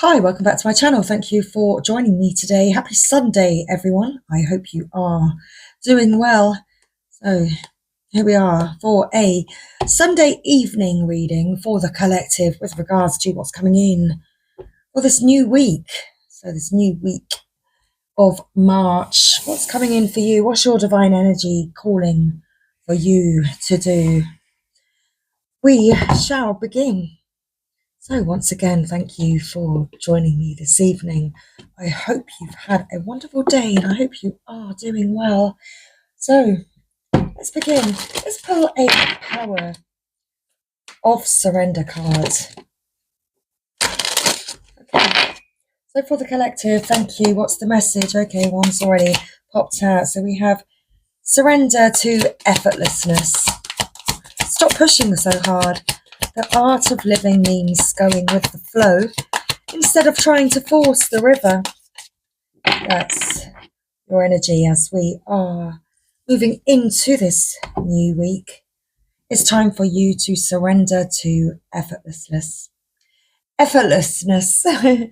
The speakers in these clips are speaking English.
Hi, welcome back to my channel. Thank you for joining me today. Happy Sunday, everyone. I hope you are doing well. So here we are for a Sunday evening reading for the collective with regards to what's coming in for this new week. So this new week of March, what's coming in for you? What's your divine energy calling for you to do? We shall begin. So once again, thank you for joining me this evening. I hope you've had a wonderful day and I hope you are doing well. So let's begin. Let's pull a Power of Surrender card. Okay. So for the collective, thank you. What's the message? Okay, one's already popped out. So we have surrender to effortlessness. Stop pushing so hard. The art of living means going with the flow instead of trying to force the river. That's your energy as we are moving into this new week. It's time for you to surrender to effortlessness. Effortlessness.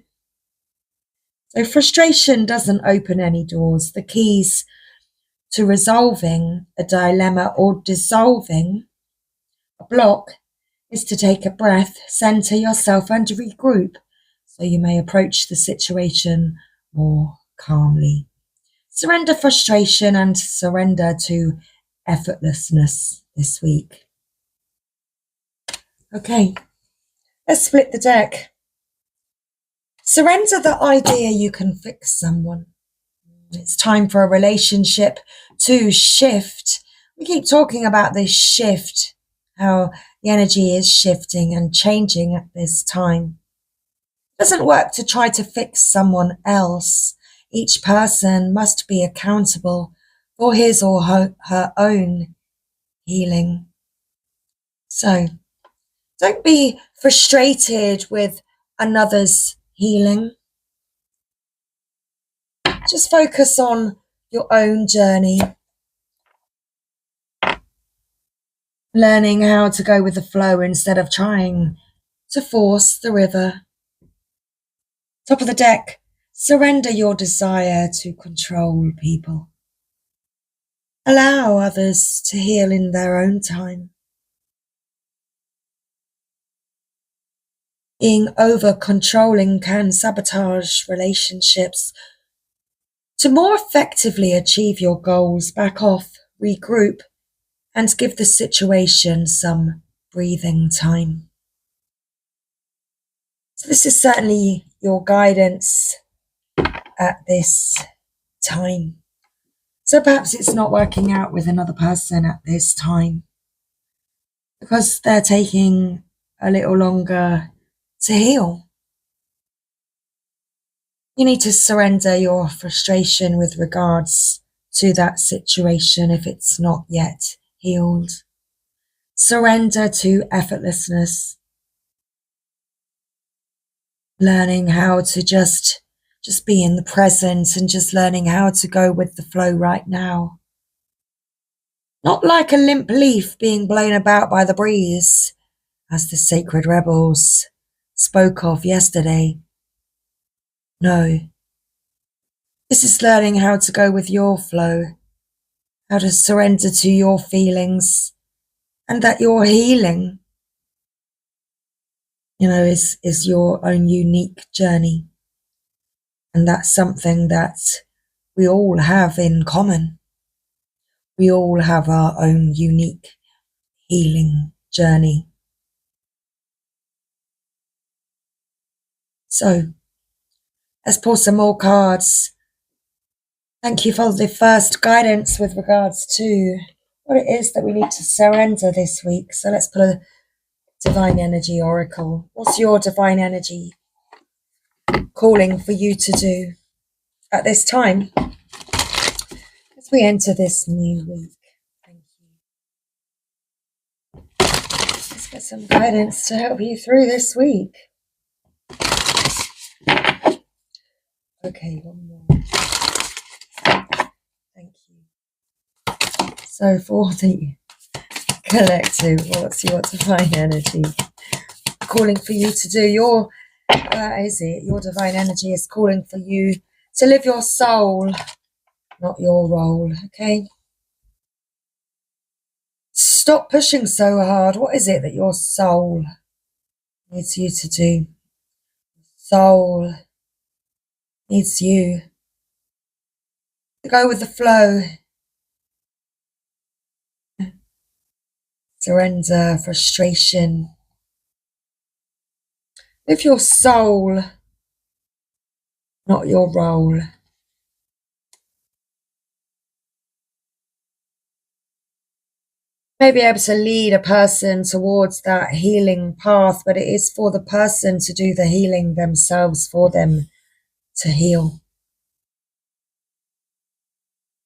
So frustration doesn't open any doors. The keys to resolving a dilemma or dissolving a block is to take a breath, center yourself and regroup so you may approach the situation more calmly. Surrender frustration and surrender to effortlessness this week. Okay, let's split the deck. Surrender the idea you can fix someone. It's time for a relationship to shift. We keep talking about this shift, how the energy is shifting and changing at this time. It doesn't work to try to fix someone else. Each person must be accountable for his or her own healing. So don't be frustrated with another's healing. Just focus on your own journey. Learning how to go with the flow instead of trying to force the river. Top of the deck, surrender your desire to control people. Allow others to heal in their own time. Being over-controlling can sabotage relationships. To more effectively achieve your goals, back off, regroup, and give the situation some breathing time. So this is certainly your guidance at this time. So perhaps it's not working out with another person at this time because they're taking a little longer to heal. You need to surrender your frustration with regards to that situation if it's not yet healed. Surrender to effortlessness. Learning how to just be in the present and just learning how to go with the flow right now. Not like a limp leaf being blown about by the breeze, as the sacred rebels spoke of yesterday. No. This is learning how to go with your flow, how to surrender to your feelings, and that your healing, is your own unique journey. And that's something that we all have in common. We all have our own unique healing journey. So, let's pull some more cards. Thank you for the first guidance with regards to what it is that we need to surrender this week. So let's pull a Divine Energy Oracle. What's your Divine Energy calling for you to do at this time as we enter this new week? Thank you. Let's get some guidance to help you through this week. Okay, one more. Thank you. So for the collective, what's your divine energy calling for you to do? Your That is it. Your divine energy is calling for you to live your soul, not your role, okay? Stop pushing so hard. What is it that your soul needs you to do? Soul needs you to go with the flow. Surrender, frustration. Live your soul, not your role. May be able to lead a person towards that healing path, but it is for the person to do the healing themselves, for them to heal.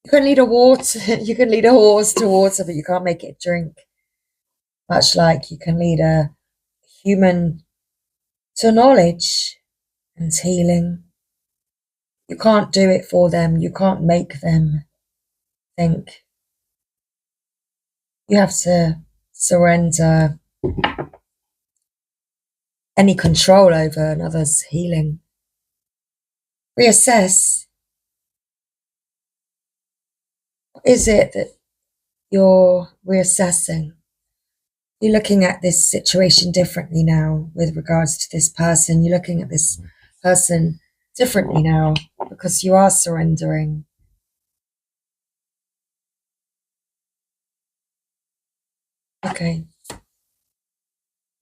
You can lead a horse, you can lead a horse to water, but you can't make it drink. Much like you can lead a human to knowledge and healing. You can't do it for them. You can't make them think. You have to surrender any control over another's healing. Reassess. What is it that you're reassessing? You're looking at this situation differently now with regards to this person. You're looking at this person differently now because you are surrendering. Okay.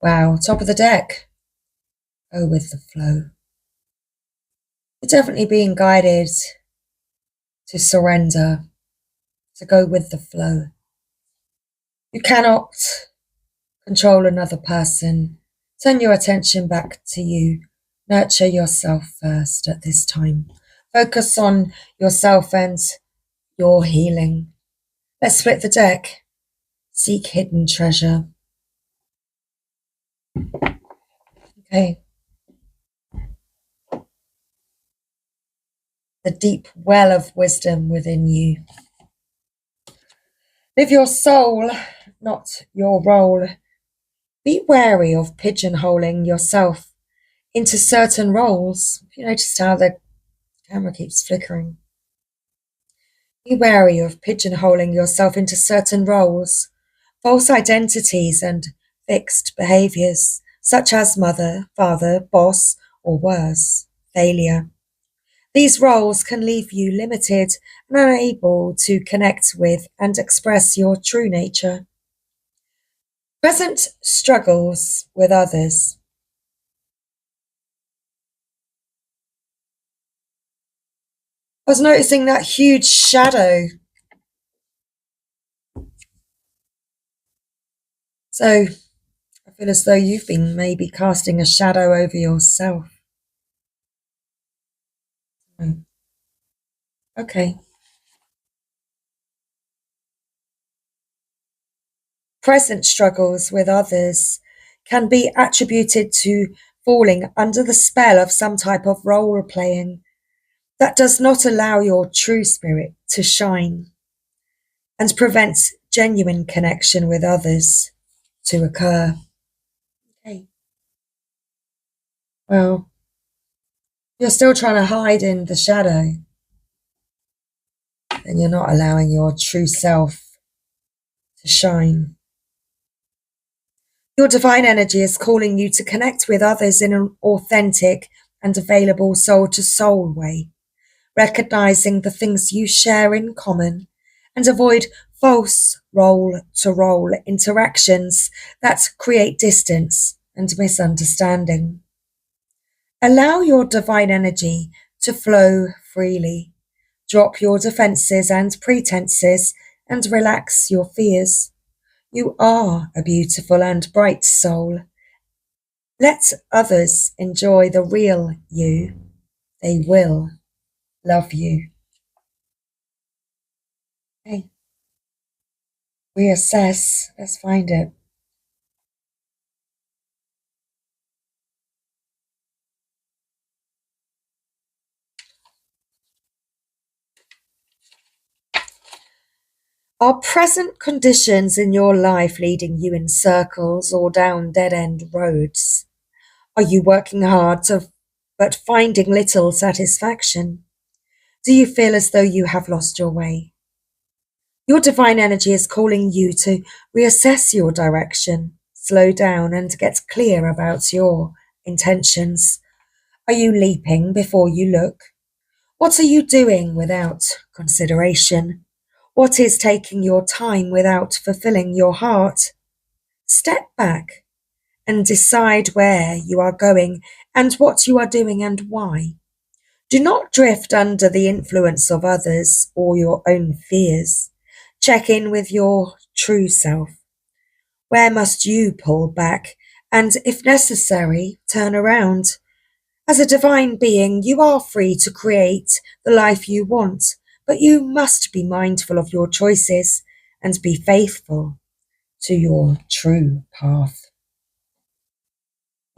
Wow, top of the deck. Go with the flow. You're definitely being guided to surrender, to go with the flow. You cannot control another person. Turn your attention back to you. Nurture yourself first at this time. Focus on yourself and your healing. Let's split the deck. Seek hidden treasure. Okay. The deep well of wisdom within you. Live your soul, not your role. Be wary of pigeonholing yourself into certain roles. You noticed how the camera keeps flickering. Be wary of pigeonholing yourself into certain roles, false identities and fixed behaviours, such as mother, father, boss, or worse, failure. These roles can leave you limited and unable to connect with and express your true nature. Present struggles with others. I was noticing that huge shadow. So I feel as though you've been maybe casting a shadow over yourself. Okay. Present struggles with others can be attributed to falling under the spell of some type of role playing that does not allow your true spirit to shine and prevents genuine connection with others to occur. Okay. Well, you're still trying to hide in the shadow, and you're not allowing your true self to shine. Your divine energy is calling you to connect with others in an authentic and available soul-to-soul way, recognizing the things you share in common and avoid false role-to-role interactions that create distance and misunderstanding. Allow your divine energy to flow freely. Drop your defenses and pretenses and relax your fears. You are a beautiful and bright soul. Let others enjoy the real you. They will love you. Okay. Reassess. Let's find it. Are present conditions in your life leading you in circles or down dead-end roads? Are you working hard but finding little satisfaction? Do you feel as though you have lost your way? Your divine energy is calling you to reassess your direction, slow down, and get clear about your intentions. Are you leaping before you look? What are you doing without consideration? What is taking your time without fulfilling your heart? Step back and decide where you are going and what you are doing and why. Do not drift under the influence of others or your own fears. Check in with your true self. Where must you pull back and, if necessary, turn around? As a divine being, you are free to create the life you want, but you must be mindful of your choices and be faithful to your true path.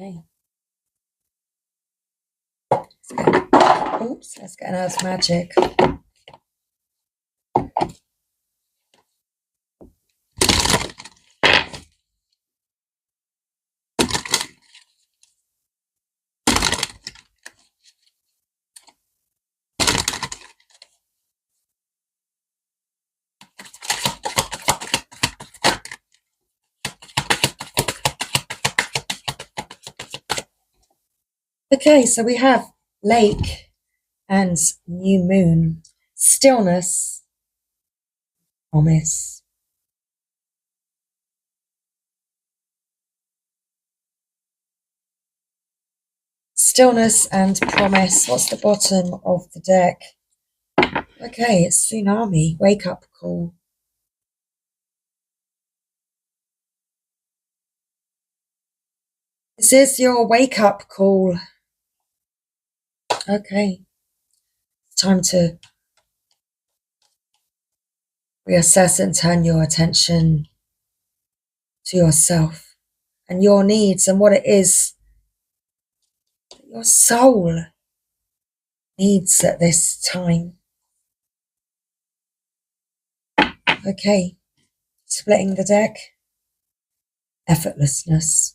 Okay. Let's get an Earth Magic. Okay, so we have lake and new moon, stillness, promise. Stillness and promise. What's the bottom of the deck? Okay, it's tsunami, wake up call. This is your wake up call. Okay, it's time to reassess and turn your attention to yourself and your needs and what it is that your soul needs at this time. Okay, splitting the deck. Effortlessness.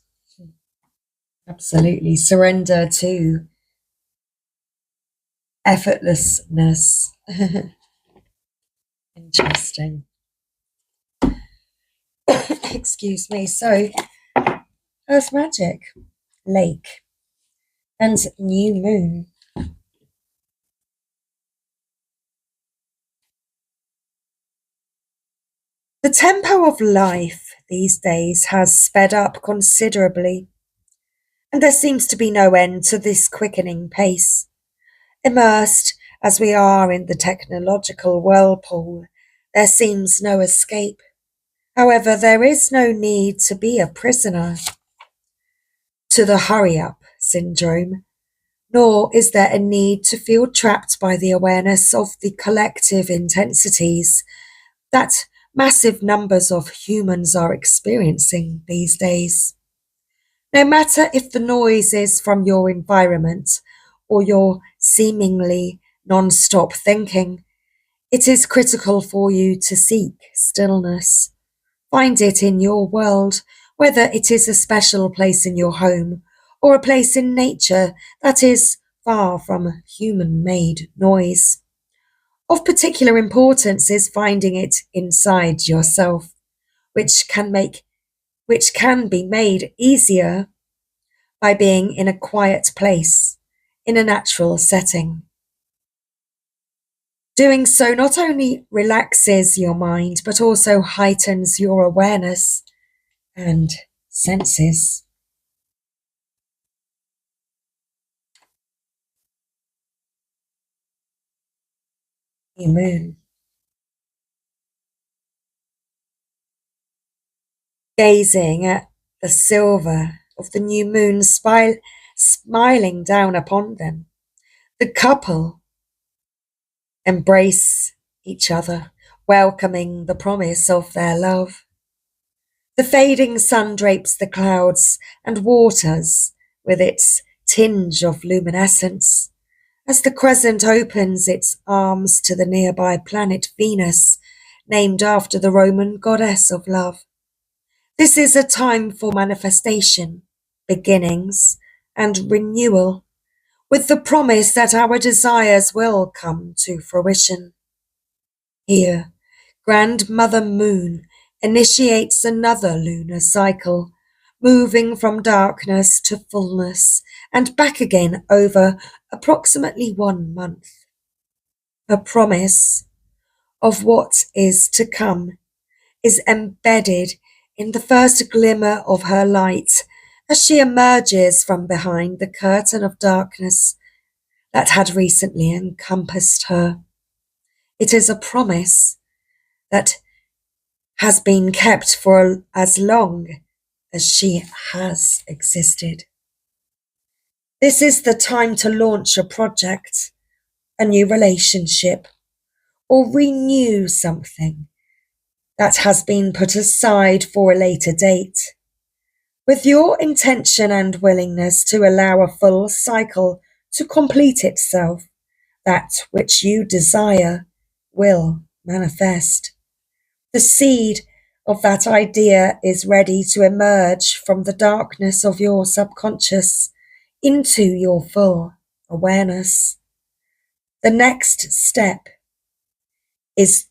Absolutely. Surrender to effortlessness. Interesting. Excuse me. So, Earth Magic, lake, and new moon. The tempo of life these days has sped up considerably, and there seems to be no end to this quickening pace. Immersed as we are in the technological whirlpool, there seems no escape. However, there is no need to be a prisoner to the hurry-up syndrome, nor is there a need to feel trapped by the awareness of the collective intensities that massive numbers of humans are experiencing these days. No matter if the noise is from your environment or your seemingly non-stop thinking, it is critical for you to seek stillness. Find it in your world, whether it is a special place in your home or a place in nature that is far from human-made noise. Of particular importance is finding it inside yourself, which can be made easier by being in a quiet place, in a natural setting. Doing so not only relaxes your mind, but also heightens your awareness and senses. New moon. Gazing at the silver of the new moon smiling down upon them, the couple embrace each other, welcoming the promise of their love. The fading sun drapes the clouds and waters with its tinge of luminescence as the crescent opens its arms to the nearby planet Venus, named after the Roman goddess of love. This is a time for manifestation, beginnings, and renewal, with the promise that our desires will come to fruition. Here, Grandmother Moon initiates another lunar cycle, moving from darkness to fullness and back again over approximately 1 month. A promise of what is to come is embedded in the first glimmer of her light as she emerges from behind the curtain of darkness that had recently encompassed her. It is a promise that has been kept for as long as she has existed. This is the time to launch a project, a new relationship, or renew something that has been put aside for a later date. With your intention and willingness to allow a full cycle to complete itself, that which you desire will manifest. The seed of that idea is ready to emerge from the darkness of your subconscious into your full awareness. The next step is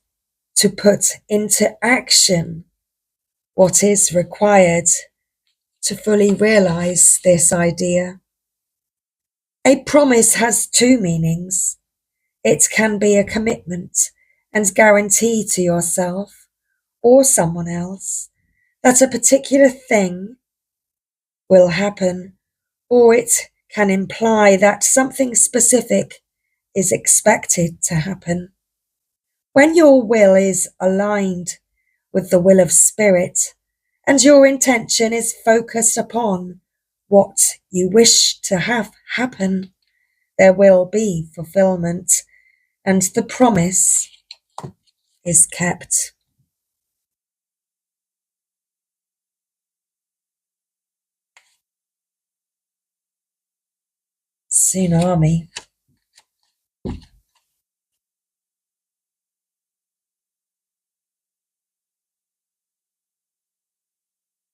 to put into action what is required to fully realize this idea. A promise has two meanings. It can be a commitment and guarantee to yourself or someone else that a particular thing will happen, or it can imply that something specific is expected to happen. When your will is aligned with the will of Spirit and your intention is focused upon what you wish to have happen, there will be fulfillment and the promise is kept. Tsunami.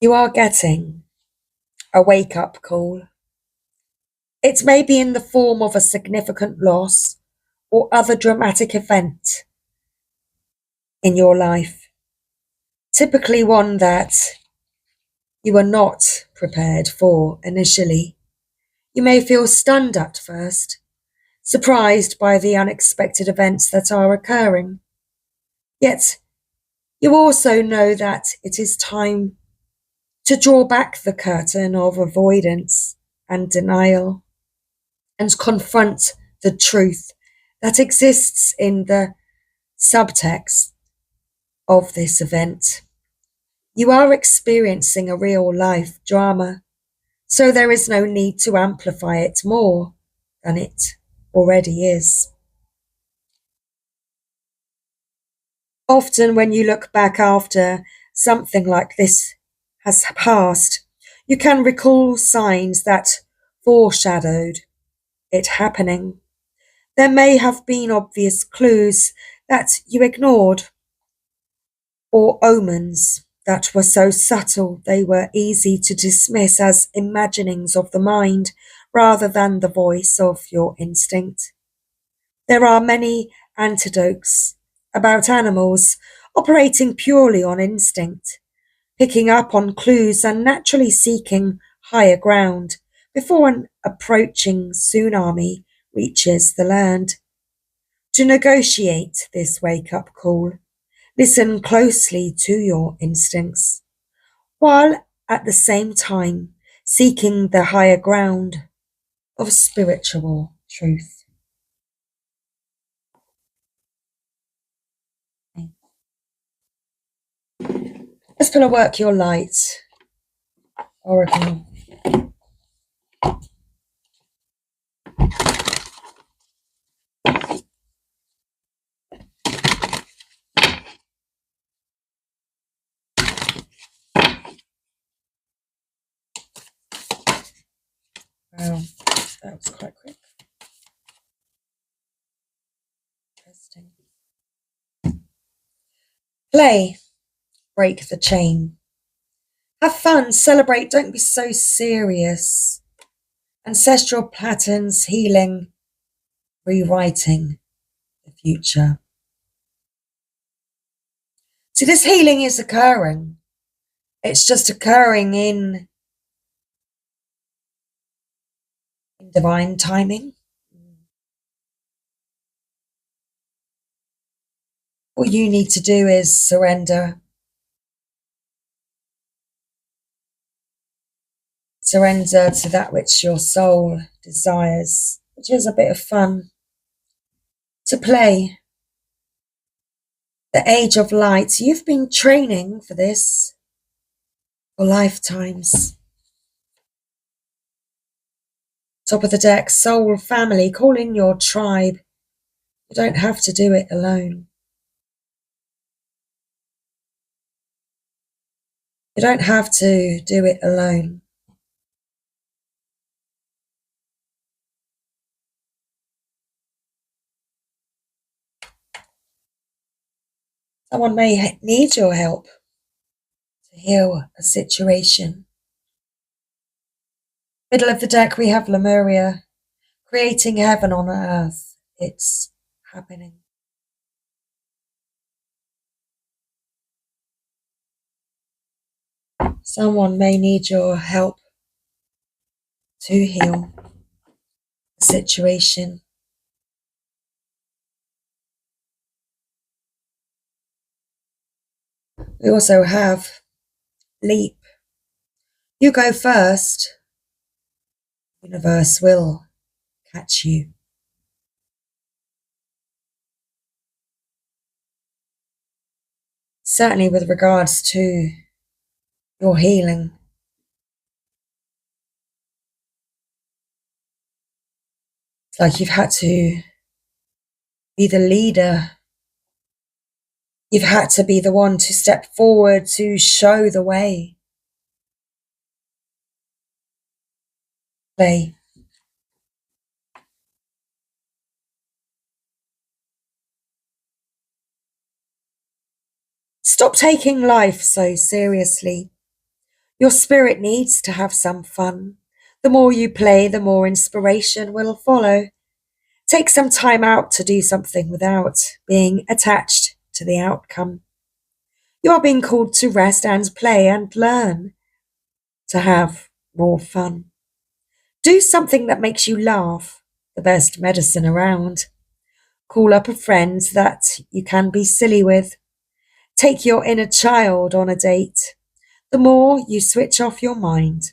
You are getting a wake-up call. It may be in the form of a significant loss or other dramatic event in your life, typically one that you were not prepared for initially. You may feel stunned at first, surprised by the unexpected events that are occurring. Yet, you also know that it is time to draw back the curtain of avoidance and denial and confront the truth that exists in the subtext of this event. You are experiencing a real life drama, so there is no need to amplify it more than it already is. Often when you look back after something like this has passed, you can recall signs that foreshadowed it happening. There may have been obvious clues that you ignored, or omens that were so subtle they were easy to dismiss as imaginings of the mind rather than the voice of your instinct. There are many anecdotes about animals operating purely on instinct, picking up on clues and naturally seeking higher ground before an approaching tsunami reaches the land. To negotiate this wake-up call, listen closely to your instincts, while at the same time seeking the higher ground of spiritual truth. Let's pull a Work Your Light oracle. Wow, that was quite quick. Interesting. Play, break the chain. Have fun, celebrate, don't be so serious. Ancestral patterns healing, rewriting the future. See, this healing is occurring. It's just occurring in divine timing. All you need to do is surrender. Surrender to that which your soul desires, which is a bit of fun. To play. The age of light. You've been training for this for lifetimes. Top of the deck, soul family, call in your tribe. You don't have to do it alone. You don't have to do it alone. Someone may need your help to heal a situation. Middle of the deck, we have Lemuria, creating heaven on earth. It's happening. Someone may need your help to heal the situation. We also have leap. You go first. The universe will catch you. Certainly with regards to your healing. It's like you've had to be the leader. You've had to be the one to step forward to show the way. Play. Stop taking life so seriously. Your spirit needs to have some fun. The more you play, the more inspiration will follow. Take some time out to do something without being attached to the outcome. You are being called to rest and play and learn to have more fun. Do something that makes you laugh, the best medicine around. Call up a friend that you can be silly with. Take your inner child on a date. The more you switch off your mind,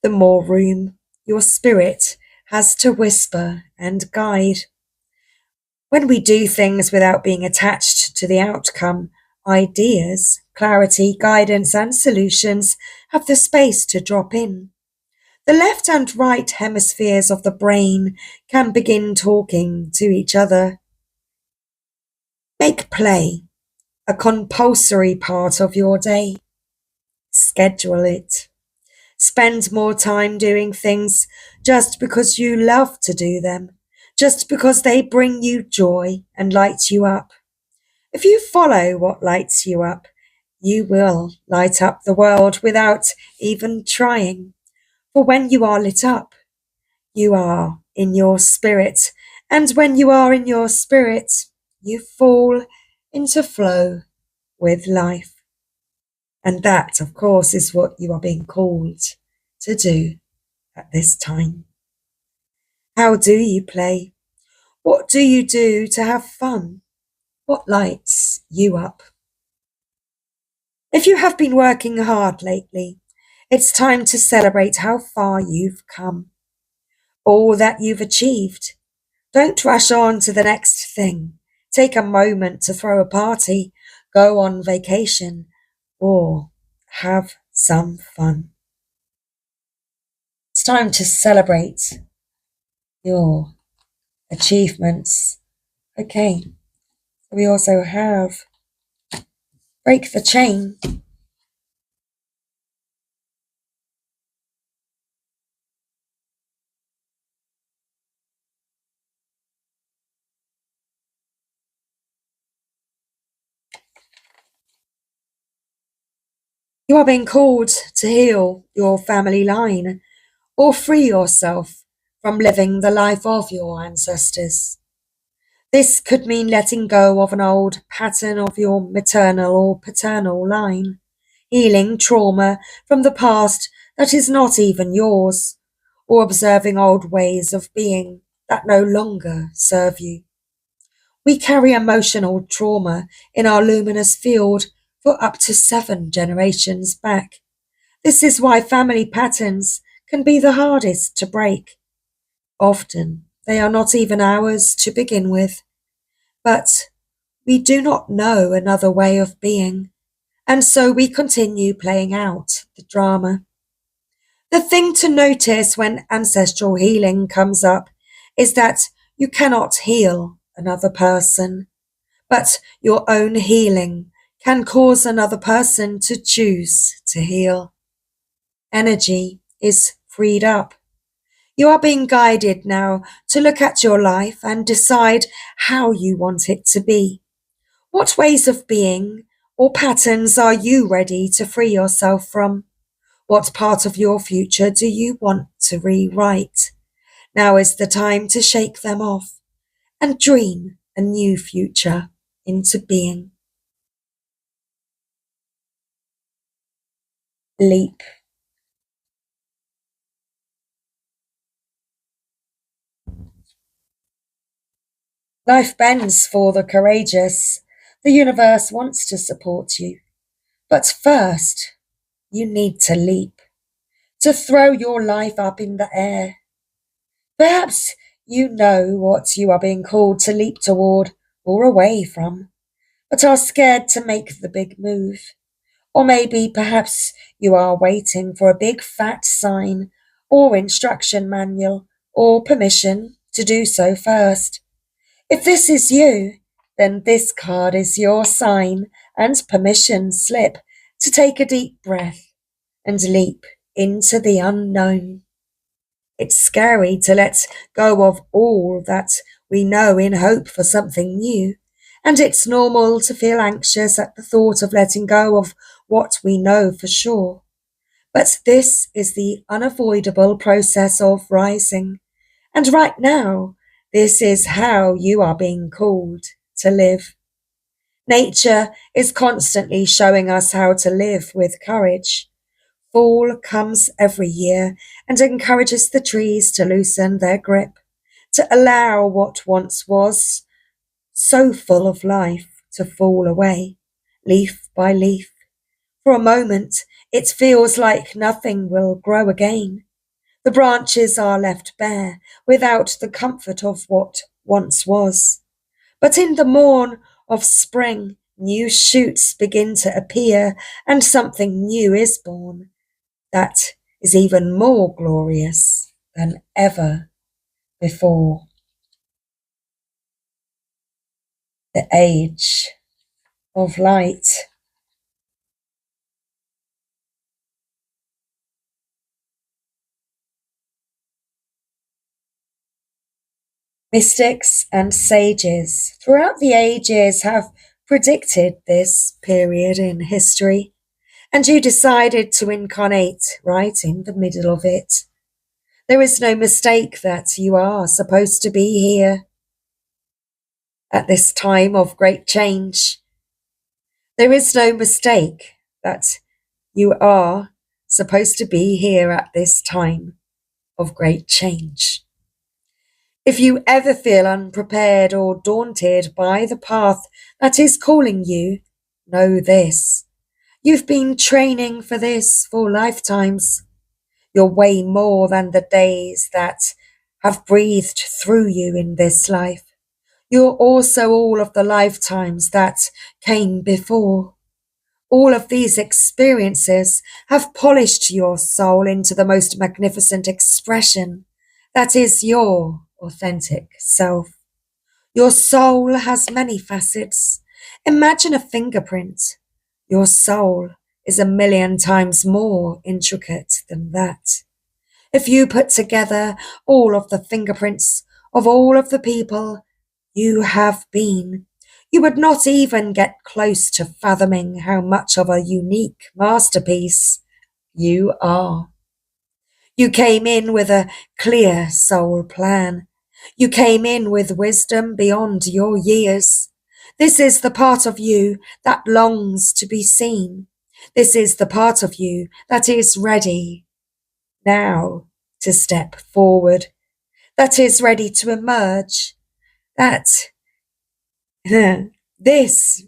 the more room your spirit has to whisper and guide. When we do things without being attached to the outcome, ideas, clarity, guidance, and solutions have the space to drop in. The left and right hemispheres of the brain can begin talking to each other. Make play a compulsory part of your day. Schedule it. Spend more time doing things just because you love to do them, just because they bring you joy and light you up. If you follow what lights you up, you will light up the world without even trying. For when you are lit up, you are in your spirit. And when you are in your spirit, you fall into flow with life. And that, of course, is what you are being called to do at this time. How do you play? What do you do to have fun? What lights you up? If you have been working hard lately, it's time to celebrate how far you've come, all that you've achieved. Don't rush on to the next thing. Take a moment to throw a party, go on vacation, or have some fun. It's time to celebrate your achievements. Okay, we also have break the chain. You are being called to heal your family line. or free yourself from living the life of your ancestors. This could mean letting go of an old pattern of your maternal or paternal line, healing trauma from the past that is not even yours, or observing old ways of being that no longer serve you. We carry emotional trauma in our luminous field for up to 7 generations back. This is why family patterns can be the hardest to break. Often, they are not even ours to begin with, but we do not know another way of being, and so we continue playing out the drama. The thing to notice when ancestral healing comes up is that you cannot heal another person, but your own healing can cause another person to choose to heal. Energy is freed up. You are being guided now to look at your life and decide how you want it to be. What ways of being or patterns are you ready to free yourself from? What part of your future do you want to rewrite? Now is the time to shake them off and dream a new future into being. Leap. Life bends for the courageous. The universe wants to support you. But first, you need to leap, to throw your life up in the air. Perhaps you know what you are being called to leap toward or away from, but are scared to make the big move. Or maybe perhaps you are waiting for a big fat sign or instruction manual or permission to do so first. If this is you, then this card is your sign and permission slip to take a deep breath and leap into the unknown. It's scary to let go of all that we know in hope for something new, and it's normal to feel anxious at the thought of letting go of what we know for sure. But this is the unavoidable process of rising, and right now, this is how you are being called to live. Nature is constantly showing us how to live with courage. Fall comes every year and encourages the trees to loosen their grip, to allow what once was so full of life to fall away, leaf by leaf. For a moment, it feels like nothing will grow again. The branches are left bare without the comfort of what once was. But in the morn of spring, new shoots begin to appear and something new is born that is even more glorious than ever before. The age of light. Mystics and sages throughout the ages have predicted this period in history, and you decided to incarnate right in the middle of it. There is no mistake that you are supposed to be here at this time of great change. There is no mistake that you are supposed to be here at this time of great change. If you ever feel unprepared or daunted by the path that is calling you, know this. You've been training for this for lifetimes. You're way more than the days that have breathed through you in this life. You're also all of the lifetimes that came before. All of these experiences have polished your soul into the most magnificent expression that is your authentic self. Your soul has many facets. Imagine a fingerprint. Your soul is 1,000,000 times more intricate than that. If you put together all of the fingerprints of all of the people you have been, you would not even get close to fathoming how much of a unique masterpiece you are. You came in with a clear soul plan. You came in with wisdom beyond your years. This is the part of you that longs to be seen. This is the part of you that is ready now to step forward, that is ready to emerge, that this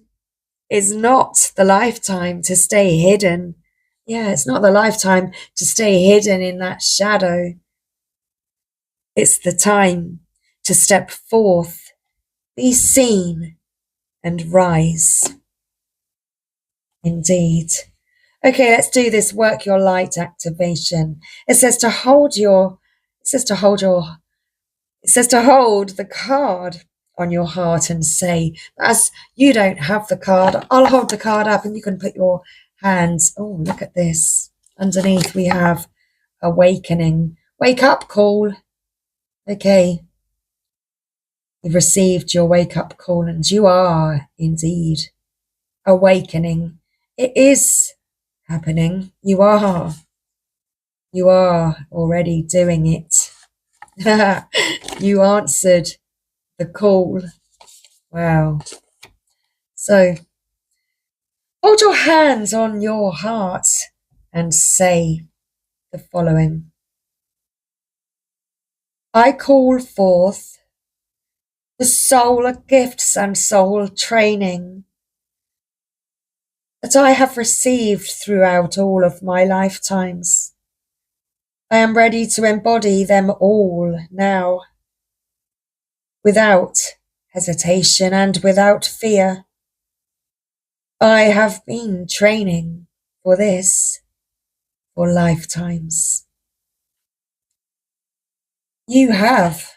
is not the lifetime to stay hidden. Yeah, it's not the lifetime to stay hidden in that shadow. It's the time to step forth, be seen, and rise. Indeed. Okay, let's do this work your light activation. It says to hold the card on your heart and say, as you don't have the card, I'll hold the card up and you can put your hands. Oh, look at this. Underneath we have awakening. Wake up call. Okay. You've received your wake up call and you are indeed awakening. It is happening. You are already doing it. You answered the call. Wow. So hold your hands on your heart and say the following. I call forth the soul gifts and soul training that I have received throughout all of my lifetimes. I am ready to embody them all now, without hesitation and without fear. I have been training for this for lifetimes. You have.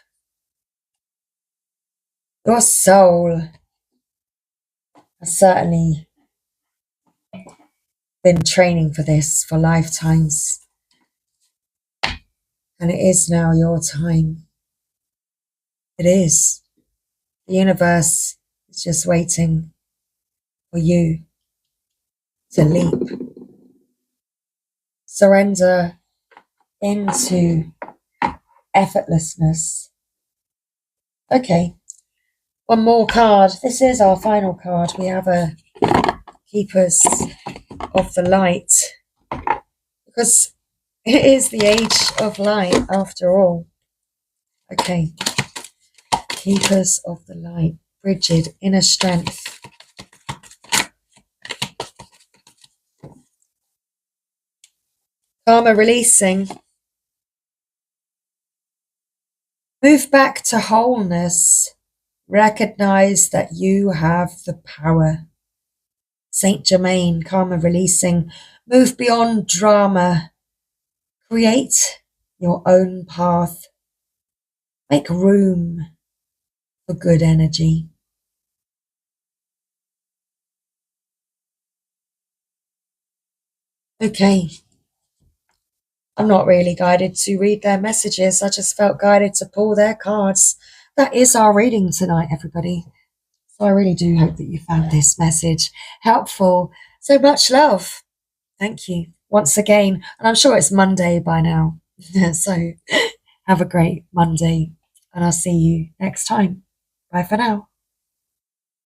Your soul has certainly been training for this for lifetimes. And it is now your time. It is. The universe is just waiting for you to leap. Surrender into effortlessness. Okay, one more card. This is our final card. We have a Keepers of the Light, because it is the age of light after all. Okay, Keepers of the Light. Rigid inner strength. Karma releasing. Move back to wholeness. Recognize that you have the power. Saint Germain, karma releasing. Move beyond drama. Create your own path. Make room for good energy. Okay. I'm not really guided to read their messages. I just felt guided to pull their cards. That is our reading tonight, everybody. So I really do hope that you found this message helpful. So much love. Thank you once again. And I'm sure it's Monday by now. So have a great Monday and I'll see you next time. Bye for now.